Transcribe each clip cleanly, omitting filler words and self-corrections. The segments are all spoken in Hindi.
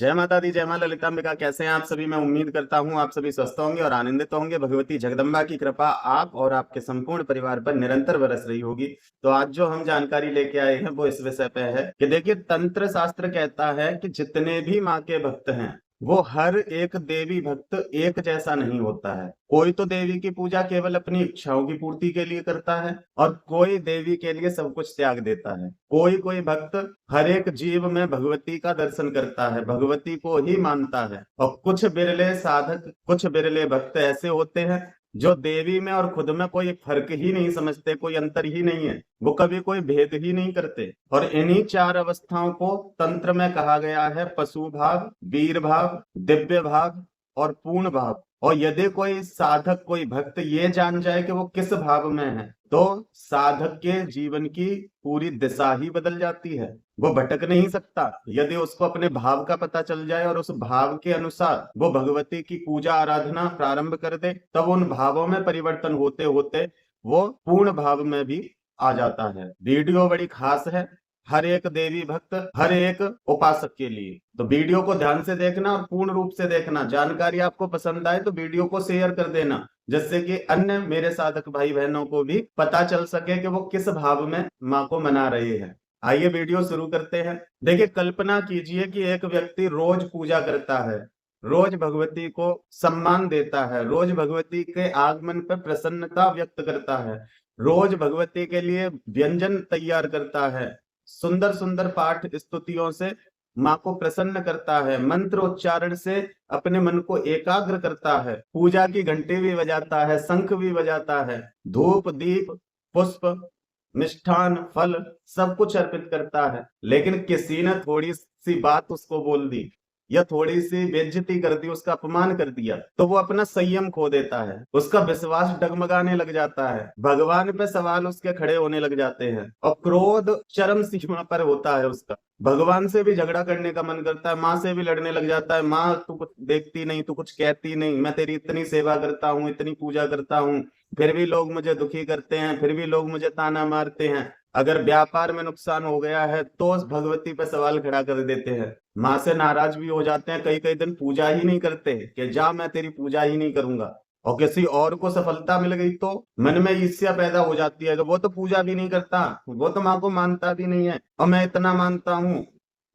जय माता दी, जय मां ललितांबिका। कैसे हैं आप सभी? मैं उम्मीद करता हूं आप सभी स्वस्थ होंगे और आनंदित होंगे। भगवती जगदम्बा की कृपा आप और आपके संपूर्ण परिवार पर निरंतर बरस रही होगी। तो आज जो हम जानकारी लेके आए हैं वो इस विषय पे है कि देखिए, तंत्र शास्त्र कहता है कि जितने भी माँ के भक्त हैं वो हर एक देवी भक्त एक जैसा नहीं होता है। कोई तो देवी की पूजा केवल अपनी इच्छाओं की पूर्ति के लिए करता है और कोई देवी के लिए सब कुछ त्याग देता है। कोई कोई भक्त हर एक जीव में भगवती का दर्शन करता है, भगवती को ही मानता है। और कुछ बिरले साधक, कुछ बिरले भक्त ऐसे होते हैं जो देवी में और खुद में कोई फर्क ही नहीं समझते, कोई अंतर ही नहीं है, वो कभी कोई भेद ही नहीं करते। और इन्हीं चार अवस्थाओं को तंत्र में कहा गया है: पशु भाव, वीर भाव, दिव्य भाव और पूर्ण भाव। और यदि कोई साधक, कोई भक्त ये जान जाए कि वो किस भाव में है, तो साधक के जीवन की पूरी दिशा ही बदल जाती है। वो भटक नहीं सकता। यदि उसको अपने भाव का पता चल जाए और उस भाव के अनुसार वो भगवती की पूजा आराधना प्रारंभ कर दे, तब उन भावों में परिवर्तन होते होते वो पूर्ण भाव में भी आ जाता है। वीडियो बड़ी खास है हर एक देवी भक्त, हर एक उपासक के लिए। तो वीडियो को ध्यान से देखना और पूर्ण रूप से देखना। जानकारी आपको पसंद आए तो वीडियो को शेयर कर देना, जिससे कि अन्य मेरे साधक भाई बहनों को भी पता चल सके कि वो किस भाव में माँ को मना रहे हैं। आइए वीडियो शुरू करते हैं। देखिए, कल्पना कीजिए कि एक व्यक्ति रोज पूजा करता है, रोज भगवती को सम्मान देता है, रोज भगवती के आगमन पर प्रसन्नता व्यक्त करता है, रोज भगवती के लिए व्यंजन तैयार करता है, सुंदर सुंदर पाठ स्तुतियों से माँ को प्रसन्न करता है, मंत्र उच्चारण से अपने मन को एकाग्र करता है, पूजा की घंटी भी बजाता है, शंख भी बजाता है, धूप दीप पुष्प मिष्ठान फल सब कुछ अर्पित करता है। लेकिन किसी ने थोड़ी सी बात उसको बोल दी या थोड़ी सी बेइज्जती कर दी, उसका अपमान कर दिया, तो वो अपना संयम खो देता है, उसका विश्वास डगमगाने लग जाता है, भगवान पे सवाल उसके खड़े होने लग जाते हैं और क्रोध चरम सीमा पर होता है उसका। भगवान से भी झगड़ा करने का मन करता है, माँ से भी लड़ने लग जाता है। माँ, तू कुछ देखती नहीं, तू कुछ कहती नहीं, मैं तेरी इतनी सेवा करता हूँ, इतनी पूजा करता हूँ, फिर भी लोग मुझे दुखी करते हैं, फिर भी लोग मुझे ताना मारते हैं। अगर व्यापार में नुकसान हो गया है तो उस भगवती पर सवाल खड़ा कर देते हैं, माँ से नाराज भी हो जाते हैं, कई कई दिन पूजा ही नहीं करते कि जा, मैं तेरी पूजा ही नहीं करूंगा। और किसी और को सफलता मिल गई तो मन में ईर्ष्या पैदा हो जाती है कि वो तो पूजा भी नहीं करता, वो तो माँ को मानता भी नहीं है और मैं इतना मानता हूँ,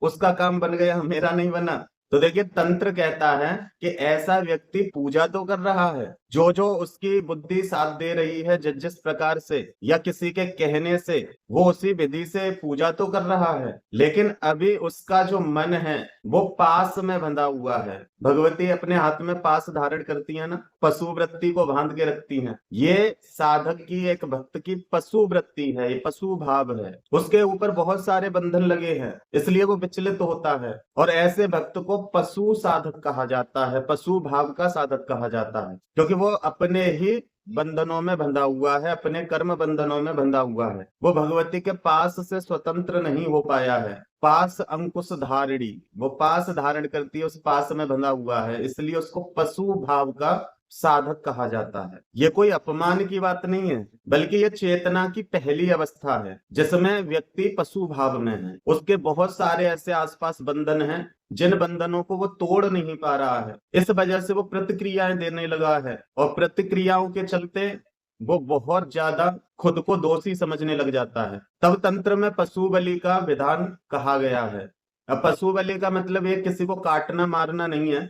उसका काम बन गया, मेरा नहीं बना। तो देखिए, तंत्र कहता है कि ऐसा व्यक्ति पूजा तो कर रहा है, जो जो उसकी बुद्धि साथ दे रही है, जिस जिस प्रकार से या किसी के कहने से वो उसी विधि से पूजा तो कर रहा है, लेकिन अभी उसका जो मन है वो पास में बंधा हुआ है। भगवती अपने हाथ में पास धारण करती है ना, पशु वृत्ति को बांध के रखती हैं। ये साधक की, एक भक्त की पशु वृत्ति है, ये पशु भाव है, उसके ऊपर बहुत सारे बंधन लगे हैं, इसलिए वो विचलित होता है। और ऐसे भक्त को पशु साधक कहा जाता है, पशु भाव का साधक कहा जाता है, क्योंकि वो अपने ही बंधनों में बंधा हुआ है, अपने कर्म बंधनों में बंधा हुआ है। वो भगवती के पास से स्वतंत्र नहीं हो पाया है। पास अंकुश धारिणी, वो पास धारण करती है, उस पास में बंधा हुआ है, इसलिए उसको पशु भाव का साधक कहा जाता है। ये कोई अपमान की बात नहीं है, बल्कि ये चेतना की पहली अवस्था है जिसमें व्यक्ति पशु भाव में है। उसके बहुत सारे ऐसे आसपास बंधन हैं जिन बंधनों को वो तोड़ नहीं पा रहा है, इस वजह से वो प्रतिक्रियाएं देने लगा है और प्रतिक्रियाओं के चलते वो बहुत ज्यादा खुद को दोषी समझने लग जाता है। तब तंत्र में पशु बलि का विधान कहा गया है। अब पशु बलि का मतलब ये किसी को काटना मारना नहीं है।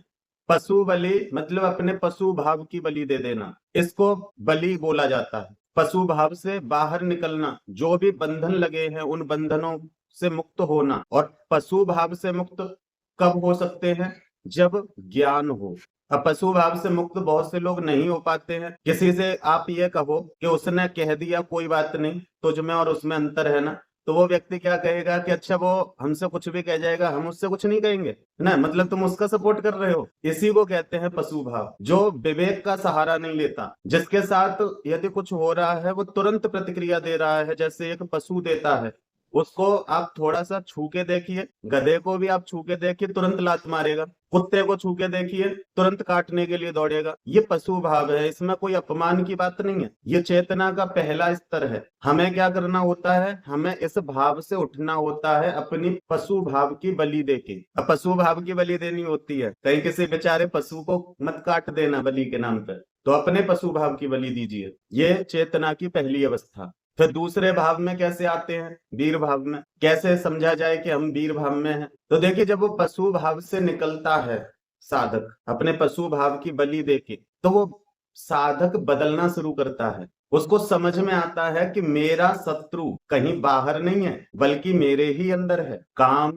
पशु बलि मतलब अपने पशु भाव की बलि दे देना, इसको बलि बोला जाता है। पशु भाव से बाहर निकलना, जो भी बंधन लगे हैं उन बंधनों से मुक्त होना। और पशु भाव से मुक्त कब हो सकते हैं? जब ज्ञान हो। अब पशु भाव से मुक्त बहुत से लोग नहीं हो पाते हैं। किसी से आप ये कहो कि उसने कह दिया कोई बात नहीं, तुझ में और उसमें अंतर है ना, तो वो व्यक्ति क्या कहेगा कि अच्छा, वो हमसे कुछ भी कह जाएगा, हम उससे कुछ नहीं कहेंगे ना, मतलब तुम उसका सपोर्ट कर रहे हो। इसी को कहते हैं पशु भाव, जो विवेक का सहारा नहीं लेता, जिसके साथ यदि कुछ हो रहा है वो तुरंत प्रतिक्रिया दे रहा है, जैसे एक पशु देता है। उसको आप थोड़ा सा छू के देखिए, गधे को भी आप छू के देखिए तुरंत लात मारेगा, कुत्ते को छू के देखिए तुरंत काटने के लिए दौड़ेगा। ये पशु भाव है, इसमें कोई अपमान की बात नहीं है, ये चेतना का पहला स्तर है। हमें क्या करना होता है, हमें इस भाव से उठना होता है, अपनी पशु भाव की बलि देके। अब पशु भाव की बलि देनी होती है, कहीं किसी बेचारे पशु को मत काट देना बलि के नाम पर, तो अपने पशु भाव की बलि दीजिए। ये चेतना की पहली अवस्था। फिर दूसरे भाव में कैसे आते हैं, वीर भाव में। कैसे समझा जाए कि हम वीर भाव में हैं? तो देखिए, जब वो पशु भाव से निकलता है साधक अपने पशु भाव की बलि देके, तो वो साधक बदलना शुरू करता है। उसको समझ में आता है कि मेरा शत्रु कहीं बाहर नहीं है, बल्कि मेरे ही अंदर है। काम,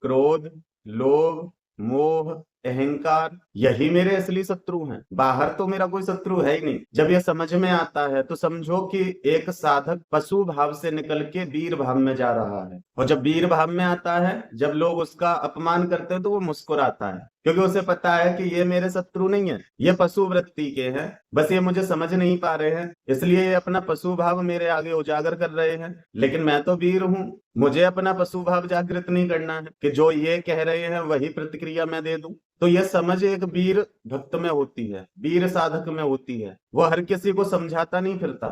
क्रोध, लोभ, मोह, अहंकार, यही मेरे असली शत्रु हैं। बाहर तो मेरा कोई शत्रु है ही नहीं। जब यह समझ में आता है तो समझो कि एक साधक पशु भाव से निकल के वीर भाव में जा रहा है। और जब वीर भाव में आता है, जब लोग उसका अपमान करते हैं तो वो मुस्कुराता है, क्योंकि उसे पता है कि ये मेरे शत्रु नहीं है, ये पशु वृत्ति के हैं, बस ये मुझे समझ नहीं पा रहे हैं, इसलिए ये अपना पशु भाव मेरे आगे उजागर कर रहे हैं। लेकिन मैं तो वीर हूं, मुझे अपना पशु भाव जागृत नहीं करना है कि जो ये कह रहे हैं वही प्रतिक्रिया मैं दे दूं। तो यह समझ एक वीर भक्त में होती है, वीर साधक में होती है। वो हर किसी को समझाता नहीं फिरता,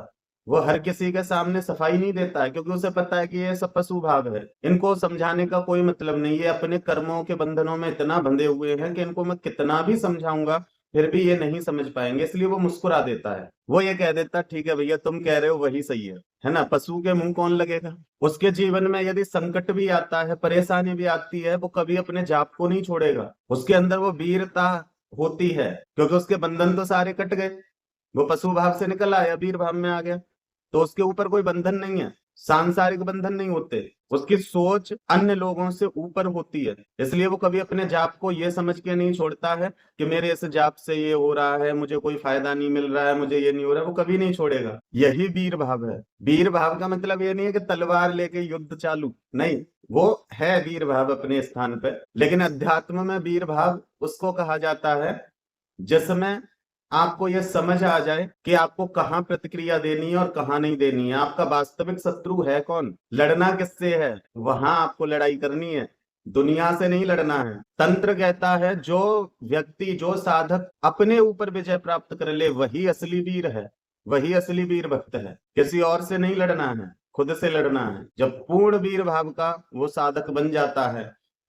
वो हर किसी के सामने सफाई नहीं देता है, क्योंकि उसे पता है कि ये सब पशु भाव है, इनको समझाने का कोई मतलब नहीं। ये अपने कर्मों के बंधनों में इतना बंधे हुए हैं कि इनको मैं कितना भी समझाऊंगा फिर भी ये नहीं समझ पाएंगे, इसलिए वो मुस्कुरा देता है। वो ये कह देता, ठीक है भैया, तुम कह रहे हो वही सही है ना। पशु के मुंह कौन लगेगा? उसके जीवन में यदि संकट भी आता है, परेशानी भी आती है, वो कभी अपने जाप को नहीं छोड़ेगा। उसके अंदर वो वीरता होती है, क्योंकि उसके बंधन तो सारे कट गए। वो पशु भाव से निकल आया, वीर भाव में आ गया, तो उसके ऊपर कोई बंधन नहीं है, सांसारिक बंधन नहीं होते। उसकी सोच अन्य लोगों से ऊपर होती है, इसलिए वो कभी अपने जाप को ये समझ के नहीं छोड़ता है कि मेरे इस जाप से ये हो रहा है, मुझे कोई फायदा नहीं मिल रहा है, मुझे ये नहीं हो रहा है, वो कभी नहीं छोड़ेगा। यही वीर भाव है। वीर भाव का मतलब ये नहीं है कि तलवार लेके युद्ध चालू, नहीं, वो है वीर भाव अपने स्थान पे। लेकिन अध्यात्म में वीर भाव उसको कहा जाता है जिसमें आपको यह समझ आ जाए कि आपको कहाँ प्रतिक्रिया देनी है और कहाँ नहीं देनी है। आपका वास्तविक शत्रु है कौन, लड़ना किससे है, वहां आपको लड़ाई करनी है, दुनिया से नहीं लड़ना है। तंत्र कहता है जो व्यक्ति, जो साधक अपने ऊपर विजय प्राप्त कर ले, वही असली वीर है, वही असली वीर भक्त है। किसी और से नहीं लड़ना है, खुद से लड़ना है। जब पूर्ण वीर भाव का वो साधक बन जाता है,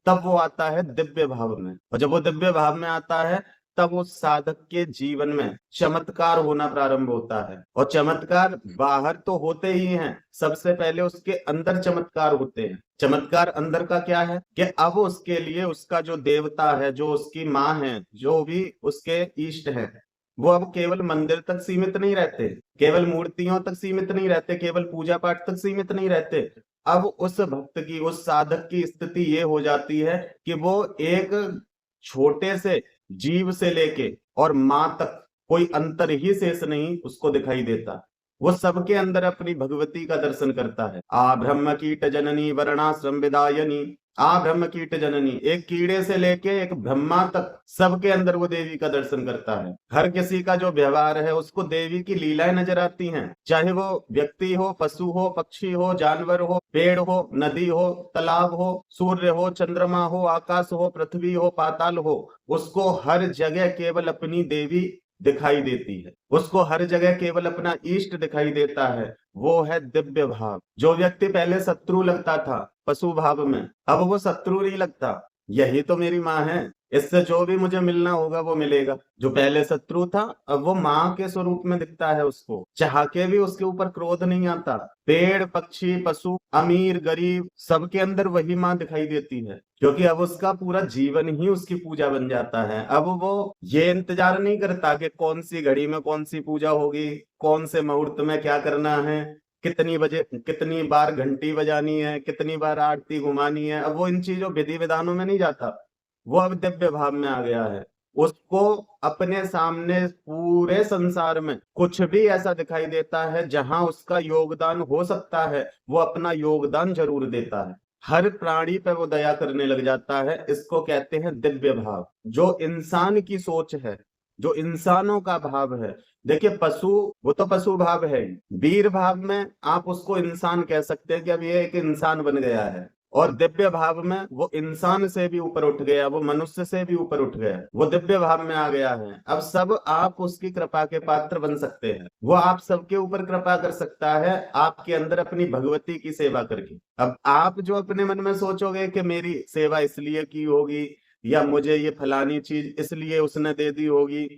तब वो आता है दिव्य भाव में। और जब वो दिव्य भाव में आता है, तब उस साधक के जीवन में चमत्कार होना प्रारंभ होता है। और चमत्कार बाहर तो होते ही हैं, सबसे पहले उसके अंदर चमत्कार होते हैं। चमत्कार अंदर का क्या है कि अब उसके लिए उसका जो देवता है, जो उसकी माँ है, जो भी उसके इष्ट है, वो अब केवल मंदिर तक सीमित नहीं रहते, केवल मूर्तियों तक सीमित नहीं रहते, केवल पूजा पाठ तक सीमित नहीं रहते। अब उस भक्त की, उस साधक की स्थिति ये हो जाती है कि वो एक छोटे से जीव से लेके और मां तक कोई अंतर ही शेष नहीं उसको दिखाई देता। वो सबके अंदर अपनी भगवती का दर्शन करता है। आ ब्रह्म कीट जननी वर्णाश्रम विदायनी, आ ब्रह्म कीट जननी, एक कीड़े से लेके एक ब्रह्मा तक सबके अंदर वो देवी का दर्शन करता है। हर किसी का जो व्यवहार है उसको देवी की लीलाएं नजर आती हैं, चाहे वो व्यक्ति हो, पशु हो, पक्षी हो, जानवर हो, पेड़ हो, नदी हो, तालाब हो, सूर्य हो, चंद्रमा हो, आकाश हो, पृथ्वी हो, पाताल हो, उसको हर जगह केवल अपनी देवी दिखाई देती है। उसको हर जगह केवल अपना इष्ट दिखाई देता है। वो है दिव्य भाव। जो व्यक्ति पहले शत्रु लगता था पशु भाव में, अब वो शत्रु नहीं लगता। यही तो मेरी माँ है, इससे जो भी मुझे मिलना होगा वो मिलेगा। जो पहले शत्रु था, अब वो माँ के स्वरूप में दिखता है। उसको चाह के भी उसके ऊपर क्रोध नहीं आता। पेड़, पक्षी, पशु, अमीर, गरीब, सबके अंदर वही माँ दिखाई देती है, क्योंकि अब उसका पूरा जीवन ही उसकी पूजा बन जाता है। अब वो ये इंतजार नहीं करता कि कौन सी घड़ी में कौन सी पूजा होगी, कौन से मुहूर्त में क्या करना है, कितनी बजे कितनी बार घंटी बजानी है, कितनी बार आरती घुमानी है। अब वो इन चीजों विधि विधानों में नहीं जाता, वो अब दिव्य भाव में आ गया है। उसको अपने सामने पूरे संसार में कुछ भी ऐसा दिखाई देता है जहां उसका योगदान हो सकता है, वो अपना योगदान जरूर देता है। हर प्राणी पे वो दया करने लग जाता है। इसको कहते हैं दिव्य भाव। जो इंसान की सोच है, जो इंसानों का भाव है। देखिए पशु, वो तो पशु भाव है ही। वीर भाव में आप उसको इंसान कह सकते हैं कि अब ये एक इंसान बन गया है। और दिव्य भाव में वो इंसान से भी ऊपर उठ गया, वो मनुष्य से भी ऊपर उठ गया, वो दिव्य भाव में आ गया है। अब सब आप उसकी कृपा के पात्र बन सकते हैं। वो आप सबके ऊपर कृपा कर सकता है आपके अंदर अपनी भगवती की सेवा करके। अब आप जो अपने मन में सोचोगे कि मेरी सेवा इसलिए की होगी, या मुझे ये फलानी चीज इसलिए उसने दे दी होगी,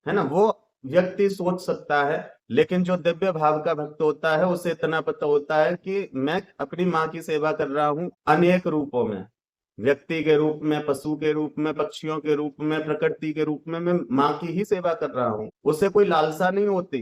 है ना, वो व्यक्ति सोच सकता है। लेकिन जो दिव्य भाव का भक्त होता है उसे इतना पता होता है कि मैं अपनी माँ की सेवा कर रहा हूँ अनेक रूपों में, व्यक्ति के रूप में, पशु के रूप में, पक्षियों के रूप में, प्रकृति के रूप में, मैं माँ की ही सेवा कर रहा हूँ। उसे कोई लालसा नहीं होती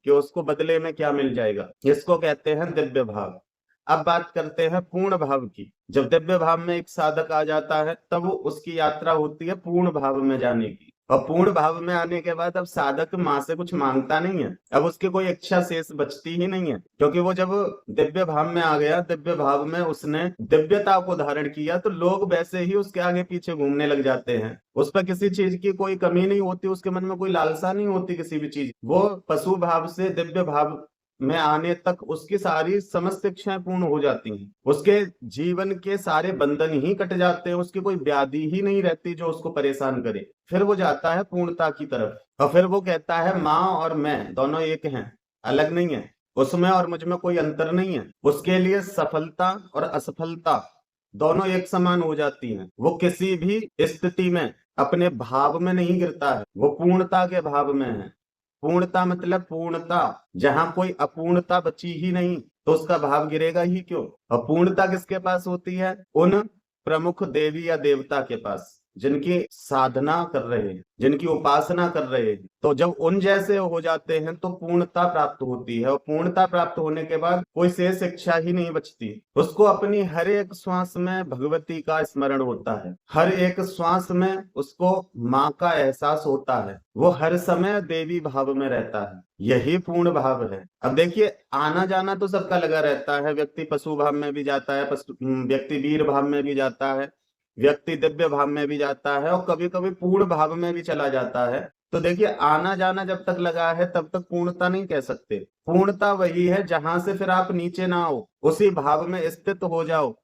कि उसको बदले में क्या मिल जाएगा। इसको कहते हैं दिव्य भाव। अब बात करते हैं पूर्ण भाव की। जब दिव्य भाव में एक साधक आ जाता है तब उसकी यात्रा होती है पूर्ण भाव में जाने की। और पूर्ण भाव में आने के बाद अब साधक माँ से कुछ मांगता नहीं है, अब उसकी कोई इच्छा शेष बचती ही नहीं है, क्योंकि वो जब दिव्य भाव में आ गया, दिव्य भाव में उसने दिव्यता को धारण किया, तो लोग वैसे ही उसके आगे पीछे घूमने लग जाते हैं। उस पर किसी चीज की कोई कमी नहीं होती, उसके मन में कोई लालसा नहीं होती किसी भी चीज। वो पशु भाव से दिव्य भाव में आने तक उसकी सारी समस्त इच्छाएं पूर्ण हो जाती हैं। उसके जीवन के सारे बंधन ही कट जाते हैं, उसकी कोई व्याधि ही नहीं रहती जो उसको परेशान करे। फिर वो जाता है पूर्णता की तरफ और फिर वो कहता है माँ और मैं दोनों एक हैं, अलग नहीं है, उसमें और मुझ में कोई अंतर नहीं है। उसके लिए सफलता और असफलता दोनों एक समान हो जाती हैं। वो किसी भी स्थिति में अपने भाव में नहीं गिरता है, वो पूर्णता के भाव में है। पूर्णता मतलब पूर्णता, जहां कोई अपूर्णता बची ही नहीं तो उसका भाव गिरेगा ही क्यों। और पूर्णता किसके पास होती है? उन प्रमुख देवी या देवता के पास जिनकी साधना कर रहे हैं, जिनकी उपासना कर रहे हैं। तो जब उन जैसे हो जाते हैं तो पूर्णता प्राप्त होती है, और पूर्णता प्राप्त होने के बाद कोई शेष इच्छा ही नहीं बचती। उसको अपनी हर एक श्वास में भगवती का स्मरण होता है, हर एक श्वास में उसको माँ का एहसास होता है, वो हर समय देवी भाव में रहता है। यही पूर्ण भाव है। अब देखिए आना जाना तो सबका लगा रहता है, व्यक्ति पशु भाव में भी जाता है, व्यक्ति वीर भाव में भी जाता है, व्यक्ति दिव्य भाव में भी जाता है, और कभी कभी पूर्ण भाव में भी चला जाता है। तो देखिए आना जाना जब तक लगा है तब तक पूर्णता नहीं कह सकते। पूर्णता वही है जहां से फिर आप नीचे ना हो, उसी भाव में स्थित हो जाओ।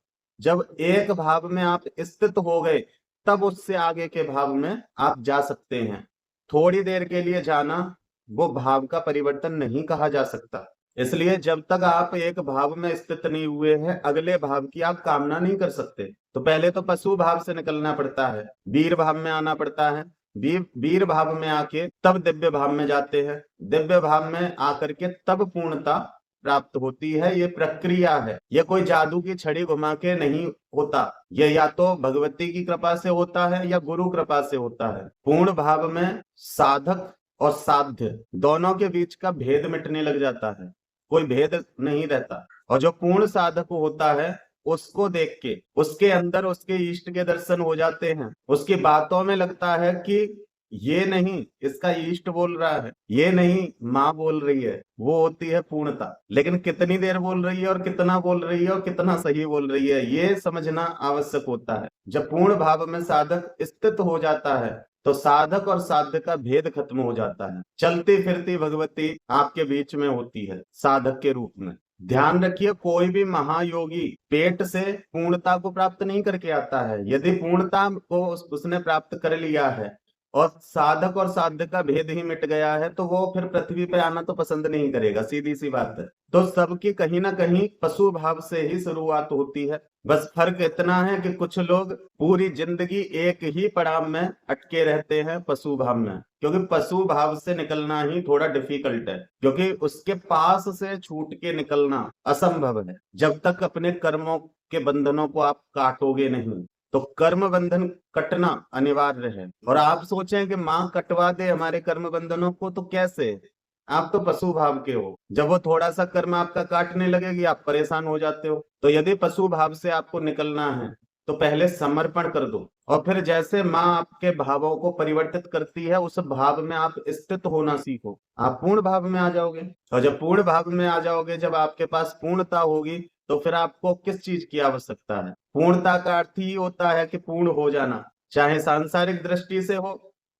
जब एक भाव में आप स्थित हो गए तब उससे आगे के भाव में आप जा सकते हैं। थोड़ी देर के लिए जाना वो भाव का परिवर्तन नहीं कहा जा सकता। इसलिए जब तक आप एक भाव में स्थित नहीं हुए हैं अगले भाव की आप कामना नहीं कर सकते। तो पहले तो पशु भाव से निकलना पड़ता है, वीर भाव में आना पड़ता है, वीर भाव में आके तब दिव्य भाव में जाते हैं, दिव्य भाव में आकर के तब पूर्णता प्राप्त होती है। ये प्रक्रिया है, ये कोई जादू की छड़ी घुमा के नहीं होता, ये या तो भगवती की कृपा से होता है या गुरु कृपा से होता है। पूर्ण भाव में साधक और साध्य दोनों के बीच का भेद मिटने लग जाता है, कोई भेद नहीं रहता। और जो पूर्ण साधक होता है उसको देख के उसके अंदर उसके इष्ट के दर्शन हो जाते हैं। उसकी बातों में लगता है कि ये नहीं इसका इष्ट बोल रहा है, ये नहीं माँ बोल रही है, वो होती है पूर्णता। लेकिन कितनी देर बोल रही है और कितना बोल रही है और कितना सही बोल रही है ये समझना आवश्यक होता है। जब पूर्ण भाव में साधक स्थित हो जाता है तो साधक और साध्य का भेद खत्म हो जाता है। चलती फिरती भगवती आपके बीच में होती है साधक के रूप में। ध्यान रखिए कोई भी महायोगी पेट से पूर्णता को प्राप्त नहीं करके आता है। यदि पूर्णता को उसने प्राप्त कर लिया है और साधक और साध्य का भेद ही मिट गया है तो वो फिर पृथ्वी पे आना तो पसंद नहीं करेगा, सीधी सी बात है। तो सबकी कहीं ना कहीं पशु भाव से ही शुरुआत होती है। बस फर्क इतना है कि कुछ लोग पूरी जिंदगी एक ही पड़ाव में अटके रहते हैं पशु भाव में, क्योंकि पशु भाव से निकलना ही थोड़ा डिफिकल्ट है, क्योंकि उसके पास से छूट के निकलना असंभव है जब तक अपने कर्मों के बंधनों को आप काटोगे नहीं। तो कर्म बंधन कटना अनिवार्य है। और आप सोचें कि माँ कटवा दे हमारे कर्म बंधनों को, तो कैसे? आप तो पशु भाव के हो, जब वो थोड़ा सा कर्म आपका काटने लगेगी आप परेशान हो जाते हो। तो यदि पशु भाव से आपको निकलना है तो पहले समर्पण कर दो, और फिर जैसे माँ आपके भावों को परिवर्तित करती है उस भाव में आप स्थित होना सीखो, आप पूर्ण भाव में आ जाओगे। और जब पूर्ण भाव में आ जाओगे, जब आपके पास पूर्णता होगी, तो फिर आपको किस चीज की आवश्यकता है? पूर्णता का अर्थ ही होता है कि पूर्ण हो जाना, चाहे सांसारिक दृष्टि से हो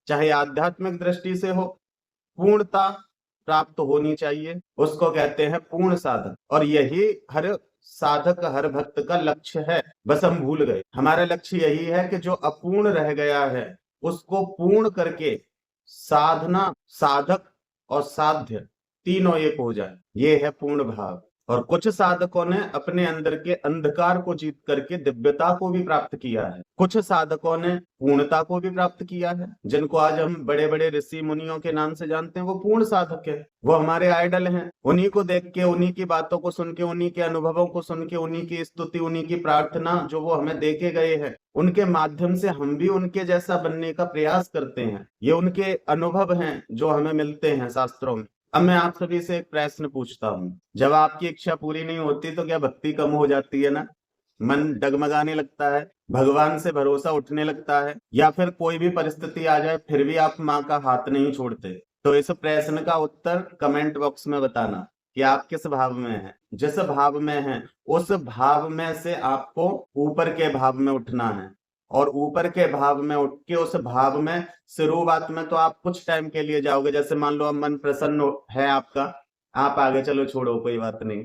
चाहे आध्यात्मिक दृष्टि से हो, पूर्णता प्राप्त होनी चाहिए, उसको कहते हैं पूर्ण साधक। और यही हर साधक, हर भक्त का लक्ष्य है। बस हम भूल गए, हमारा लक्ष्य यही है कि जो अपूर्ण रह गया है उसको पूर्ण करके साधना, साधक और साध्य तीनों एक हो जाए, ये है पूर्ण भाव। और कुछ साधकों ने अपने अंदर के अंधकार को जीत करके दिव्यता को भी प्राप्त किया है, कुछ साधकों ने पूर्णता को भी प्राप्त किया है। जिनको आज हम बड़े बड़े ऋषि मुनियों के नाम से जानते हैं, वो पूर्ण साधक है, वो हमारे आइडल हैं। उन्हीं को देख के, उन्हीं की बातों को सुन के, उन्हीं के अनुभवों को सुन के, उन्हीं की स्तुति, उन्हीं की प्रार्थना जो वो हमें दे के गए हैं, उनके माध्यम से हम भी उनके जैसा बनने का प्रयास करते हैं। ये उनके अनुभव हैं जो हमें मिलते हैं शास्त्रों में। अब मैं आप सभी से एक प्रश्न पूछता हूँ, जब आपकी इच्छा पूरी नहीं होती तो क्या भक्ति कम हो जाती है ना? मन डगमगाने लगता है, भगवान से भरोसा उठने लगता है, या फिर कोई भी परिस्थिति आ जाए फिर भी आप माँ का हाथ नहीं छोड़ते? तो इस प्रश्न का उत्तर कमेंट बॉक्स में बताना कि आप किस भाव में हैं। जिस भाव में हैं उस भाव में से आपको ऊपर के भाव में उठना है, और ऊपर के भाव में उठ के उस भाव में शुरुआत में तो आप कुछ टाइम के लिए जाओगे। जैसे मान लो अब मन प्रसन्न है आपका, आप आगे चलो छोड़ो कोई बात नहीं,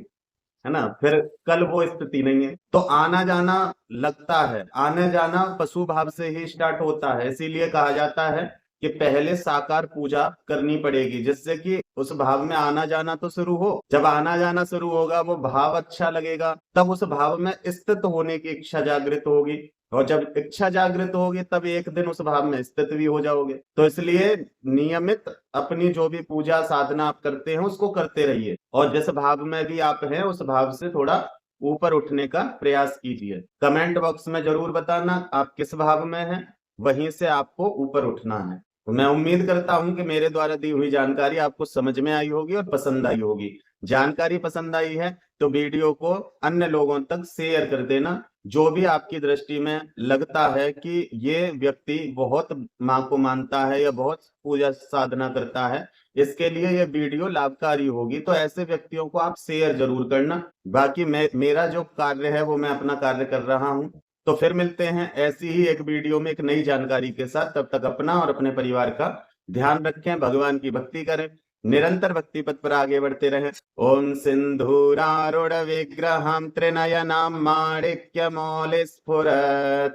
है ना, फिर कल वो स्थिति नहीं है, तो आना जाना लगता है। आने जाना पशु भाव से ही स्टार्ट होता है, इसीलिए कहा जाता है कि पहले साकार पूजा करनी पड़ेगी, जिससे कि उस भाव में आना जाना तो शुरू हो। जब आना जाना शुरू होगा, वो भाव अच्छा लगेगा, तब उस भाव में स्थित होने की इच्छा जागृत होगी, और जब इच्छा जागृत होगी तब एक दिन उस भाव में स्थित भी हो जाओगे। तो इसलिए नियमित अपनी जो भी पूजा साधना आप करते हैं उसको करते रहिए, और जिस भाव में भी आप हैं उस भाव से थोड़ा ऊपर उठने का प्रयास कीजिए। कमेंट बॉक्स में जरूर बताना आप किस भाव में हैं, वहीं से आपको ऊपर उठना है। तो मैं उम्मीद करता हूं कि मेरे द्वारा दी हुई जानकारी आपको समझ में आई होगी और पसंद आई होगी। जानकारी पसंद आई है तो वीडियो को अन्य लोगों तक शेयर कर देना। जो भी आपकी दृष्टि में लगता है कि ये व्यक्ति बहुत माँ को मानता है या बहुत पूजा साधना करता है, इसके लिए ये वीडियो लाभकारी होगी, तो ऐसे व्यक्तियों को आप शेयर जरूर करना। बाकी मेरा जो कार्य है वो मैं अपना कार्य कर रहा हूँ। तो फिर मिलते हैं ऐसी ही एक वीडियो में एक नई जानकारी के साथ। तब तक अपना और अपने परिवार का ध्यान रखें, भगवान की भक्ति करें, निरंतर भक्ति पथ पर आगे बढ़ते रहें। ओम सिंधूरारूढ़ विग्रहं त्रिनयनां माणिक्यमौलिस्फुरत्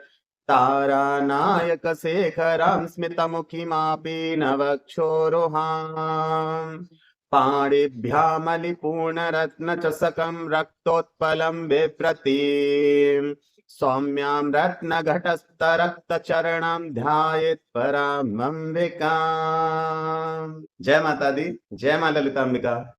तारानायक शेखरं स्मितमुखीमापि नवक्षोरुहाम् पाणिभ्यामलिपूर्णरत्नचषकं रक्तोत्पलं बिभ्रतीम् सौम्यां रत्नघटस्थरक्तचरणं ध्यायेत् परामंबिकाम्। जय माता दी, जय मां ललितांबिका।